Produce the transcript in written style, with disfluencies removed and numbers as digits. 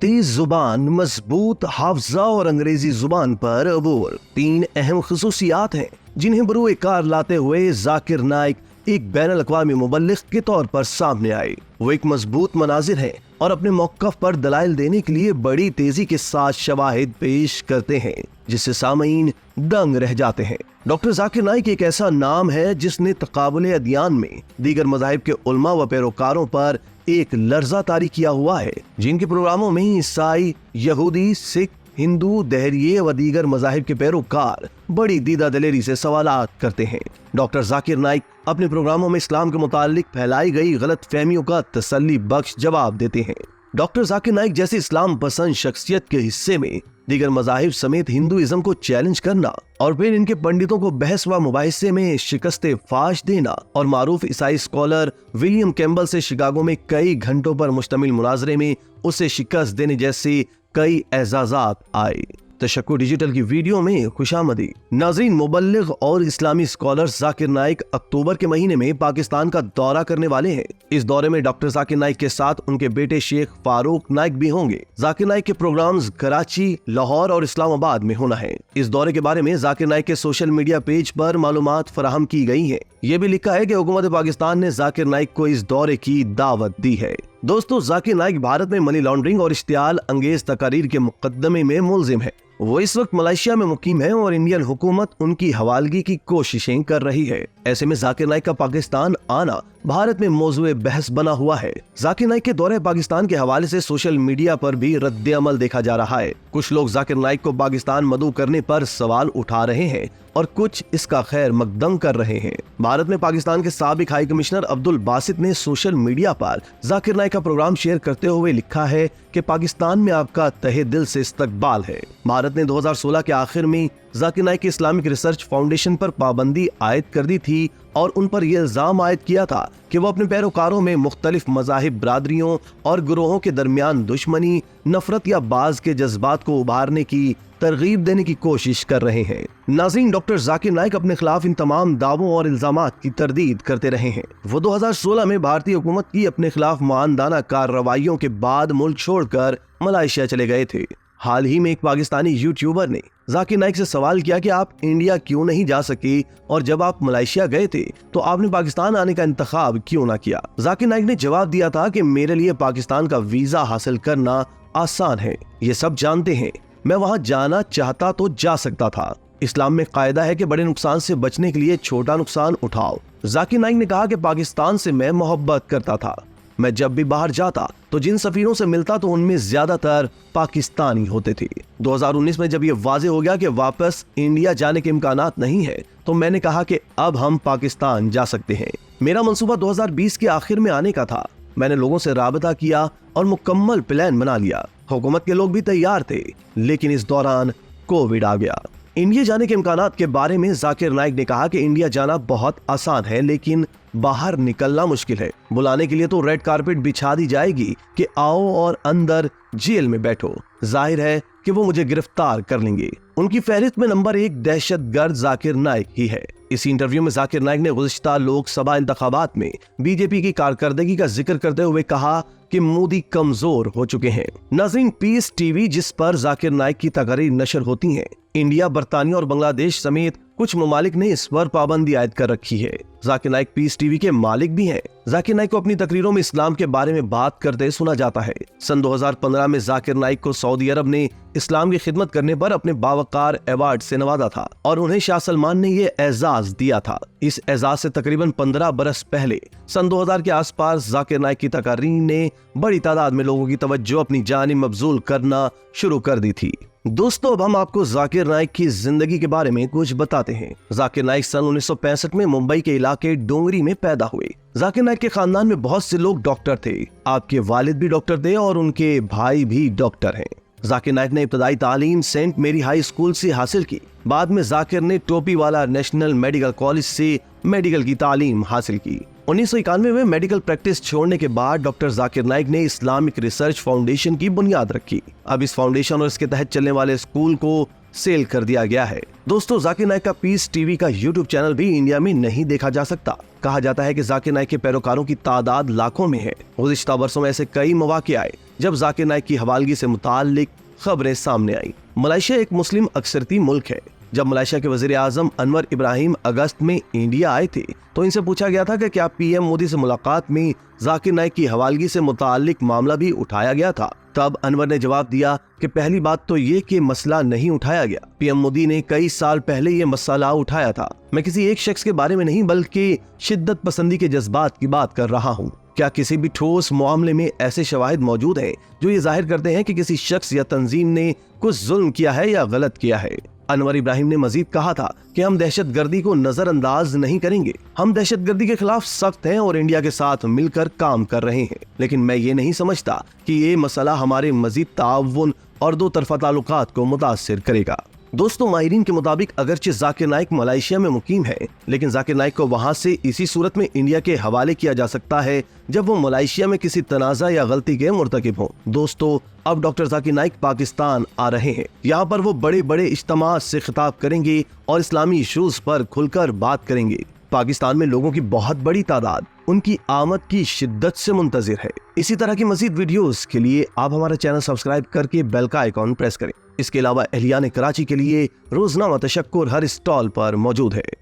तेज जुबान, मजबूत हाफजा और अंग्रेजी जुबान पर अबूर, 3 अहम खुसूसियात हैं जिन्हें बरूए कार लाते हुए जाकिर नाइक एक बैनुल अक़वामी मुबल्लिग के तौर पर सामने आए। वो एक मजबूत मनाजिर है और अपने मौक़िफ़ पर दलाइल देने के लिए बड़ी तेजी के साथ शवाहिद पेश करते हैं जिससे सामईन दंग रह जाते हैं। डॉक्टर जाकिर नाइक एक ऐसा नाम है जिसने तक़ाबुल अदियान में दीगर मज़ाहिब के उलमा व पैरोकारों पर एक लर्जा तारी किया हुआ है, जिनके प्रोग्रामों में ईसाई, यहूदी, सिख, हिंदू, दहरिये व दीगर मज़ाहिब के पैरोकार बड़ी दीदा दलेरी से सवालात करते हैं। डॉक्टर जाकिर नाइक अपने प्रोग्रामों में इस्लाम के मुतालिक फैलाई गई गलत फहमियों का तसल्ली बख्श जवाब देते हैं। डॉक्टर जाकिर नाइक जैसी इस्लाम पसंद शख्सियत के हिस्से में दीगर मज़ाहिब समेत हिंदुइज्म को चैलेंज करना और फिर इनके पंडितों को बहस व मुबाहिसे में शिकस्ते फाश देना और मारूफ ईसाई स्कॉलर विलियम कैम्बल से शिकागो में कई घंटों पर मुश्तमिल मुनाजरे में उसे शिकस्त देने जैसे कई एजाज़ात आए। तशक्कुर डिजिटल की वीडियो में खुशामदी नाज़रीन। मुबल्लिग और इस्लामी स्कॉलर जाकिर नाइक अक्टूबर के महीने में पाकिस्तान का दौरा करने वाले हैं। इस दौरे में डॉक्टर जाकिर नाइक के साथ उनके बेटे शेख फारूक नाइक भी होंगे। जाकिर नाइक के प्रोग्राम्स कराची, लाहौर और इस्लामाबाद में होना है। इस दौरे के बारे में जाकिर नाइक के सोशल मीडिया पेज पर मालूमात फराहम की गई है। ये भी लिखा है कि हुकूमत पाकिस्तान ने जाकिर नाइक को इस दौरे की दावत दी है। दोस्तों, जाकिर नाइक भारत में मनी लॉन्ड्रिंग और इश्तियाल अंगेज तकारीर के मुकदमे में मुलजिम है। वो इस वक्त मलेशिया में मुकीम है और इंडियन हुकूमत उनकी हवालगी की कोशिशें कर रही है। ऐसे में जाकिर नाइक का पाकिस्तान आना भारत में मौजूए बहस बना हुआ है। जाकिर नाइक के दौरे पाकिस्तान के हवाले से सोशल मीडिया पर भी रद्द अमल देखा जा रहा है। कुछ लोग जाकिर नाइक को पाकिस्तान मदऊ करने पर सवाल उठा रहे हैं और कुछ इसका खैर मकदम कर रहे हैं। भारत में पाकिस्तान के साबिक हाई कमिश्नर अब्दुल बासित ने सोशल मीडिया पर जाकिर नाइक का प्रोग्राम शेयर करते हुए लिखा है कि पाकिस्तान में आपका तहे दिल से इस्तकबाल है। भारत ने 2016 के आखिर में Zakir Naik Islamic research foundation पर पाबंदी आयद कर दी थी और उन पर यह इल्जाम आयद किया था कि वो अपने पैरोकारों में मुख्तलिफ मज़ाहिब बरादरियों और ग्रोहों के दरमियान दुश्मनी, नफरत या बाज के जज्बात को उभारने की तरगीब देने की कोशिश कर रहे हैं। नाज़रीन, डॉक्टर जाकिर नाइक अपने खिलाफ इन तमाम दावों और इल्जामात की तरदीद करते रहे हैं। वो 2016 में भारतीय हुकूमत की अपने खिलाफ मानदाना कार्रवाइयों के बाद मुल्क छोड़कर मलेशिया चले गए थे। हाल ही में एक पाकिस्तानी यूट्यूबर ने जाकिर नाइक से सवाल किया कि आप इंडिया क्यों नहीं जा सके और जब आप मलेशिया गए थे तो आपने पाकिस्तान आने का इंतखाब क्यों ना किया। जाकिर नाइक ने जवाब दिया था कि मेरे लिए पाकिस्तान का वीजा हासिल करना आसान है, ये सब जानते हैं। मैं वहाँ जाना चाहता तो जा सकता था। इस्लाम में कायदा है कि बड़े नुकसान से बचने के लिए छोटा नुकसान उठाओ। जाकिर नाइक ने कहा कि पाकिस्तान से मैं मोहब्बत करता था। मैं जब भी बाहर जाता तो जिन सफीरों से मिलता तो उनमें ज्यादातर पाकिस्तानी होते थे। 2019 में जब ये वाजे हो गया कि वापस इंडिया जाने के इम्कानात नहीं है तो मैंने कहा कि अब हम पाकिस्तान जा सकते हैं। मेरा मंसूबा 2020 के आखिर में आने का था। मैंने लोगों से राबता किया और मुकम्मल प्लान बना लिया। हुकूमत के लोग भी तैयार थे, लेकिन इस दौरान कोविड आ गया। इंडिया जाने के इम्कानात के बारे में जाकिर नाइक ने कहा कि इंडिया जाना बहुत आसान है, लेकिन बाहर निकलना मुश्किल है। बुलाने के लिए तो रेड कारपेट बिछा दी जाएगी कि आओ और अंदर जेल में बैठो। जाहिर है कि वो मुझे गिरफ्तार कर लेंगे। उनकी फहरिस्त में नंबर 1 दहशतगर्द जाकिर नाइक ही है। इस इंटरव्यू में जाकिर नाइक ने गुज़िश्ता लोकसभा इंतखाबात में बीजेपी की कारकर्दगी का जिक्र करते हुए कहा कि मोदी कमजोर हो चुके हैं। नाज़रीन, पीस टीवी जिस पर जाकिर नाइक की तकरीर नशर होती हैं, इंडिया, बरतानिया और बांग्लादेश समेत कुछ ममालिक ने इस पर पाबंदी आयद कर रखी है। जाकिर नाइक पीस टीवी के मालिक भी हैं। जाकिर नाइक को अपनी तकरीरों में इस्लाम के बारे में बात करते सुना जाता है। सन 2015 में जाकिर नाइक को सऊदी अरब ने इस्लाम की खिदमत करने पर अपने बावकार अवार्ड से नवाजा था और उन्हें शाह सलमान ने ये एजाज दिया था। इस एजाज से तकरीबन 15 बरस पहले सन 2000 के आसपास जाकिर नाइक की तकरीर ने बड़ी तादाद में लोगों की तवज्जो अपनी जानिब मबजूल करना शुरू कर दी थी। दोस्तों, अब हम आपको जाकिर नाइक की जिंदगी के बारे में कुछ बताते हैं। जाकिर नाइक सन 1965 में मुंबई के इलाके डोंगरी में पैदा हुए। जाकिर नाइक के खानदान में बहुत से लोग डॉक्टर थे। आपके वालिद भी डॉक्टर थे और उनके भाई भी डॉक्टर हैं। जाकिर नाइक ने इब्तदाई तालीम सेंट मेरी हाई स्कूल से हासिल की। बाद में जाकिर ने टोपीवाला नेशनल मेडिकल कॉलेज से मेडिकल की तालीम हासिल की। 1991 में मेडिकल प्रैक्टिस छोड़ने के बाद डॉक्टर जाकिर नाइक ने इस्लामिक रिसर्च फाउंडेशन की बुनियाद रखी। अब इस फाउंडेशन और इसके तहत चलने वाले स्कूल को सेल कर दिया गया है। दोस्तों, जाकिर नाइक का पीस टीवी का यूट्यूब चैनल भी इंडिया में नहीं देखा जा सकता। कहा जाता है कि जाकिर नाइक के पैरोकारों की तादाद लाखों में है। गुज़िश्ता वर्षों में ऐसे कई मौके आए जब जाकिर नाइक की हवालगी से मुताल्लिक खबरें सामने आई। मलेशिया एक मुस्लिम अक्सरती मुल्क है। जब मलेशिया के वजीर आजम अनवर इब्राहिम अगस्त में इंडिया आए थे तो इनसे पूछा गया था कि क्या पीएम मोदी से मुलाकात में जाकिर नाइक की हवालगी से मुताल्लिक मामला भी उठाया गया था। तब अनवर ने जवाब दिया कि पहली बात तो ये कि मसला नहीं उठाया गया। पीएम मोदी ने कई साल पहले ये मसला उठाया था। मैं किसी एक शख्स के बारे में नहीं बल्कि शिद्दत पसंदी के जज्बात की बात कर रहा हूँ। क्या किसी भी ठोस मामले में ऐसे शवाहिद मौजूद हैं जो ये जाहिर करते हैं कि किसी शख्स या तंजीम ने कुछ जुल्म किया है या गलत किया है? अनवर इब्राहिम ने मजीद कहा था कि हम दहशतगर्दी को नजरअंदाज नहीं करेंगे। हम दहशतगर्दी के खिलाफ सख्त हैं और इंडिया के साथ मिलकर काम कर रहे हैं। लेकिन मैं ये नहीं समझता कि ये मसला हमारे मजीद ताउन और दो तरफा ताल्लुकात को मुतासिर करेगा। दोस्तों, माहिरीन के मुताबिक अगरचे जाकिर नाइक मलेशिया में मुकीम है, लेकिन जाकिर नाइक को वहां से इसी सूरत में इंडिया के हवाले किया जा सकता है जब वो मलेशिया में किसी तनाज़ा या गलती के मुर्तकिब हों। दोस्तों, अब डॉक्टर जाकिर नाइक पाकिस्तान आ रहे हैं। यहाँ पर वो बड़े बड़े इज्तिमात से खिताब करेंगे और इस्लामी इशूज पर खुलकर बात करेंगे। पाकिस्तान में लोगों की बहुत बड़ी तादाद उनकी आमद की शिद्दत से मुंतजिर है। इसी तरह की मजीद वीडियोस के लिए आप हमारा चैनल सब्सक्राइब करके बेल का आइकॉन प्रेस करें। इसके अलावा अहलियान कराची के लिए रोजनामा तशक्कुर हर स्टॉल पर मौजूद है।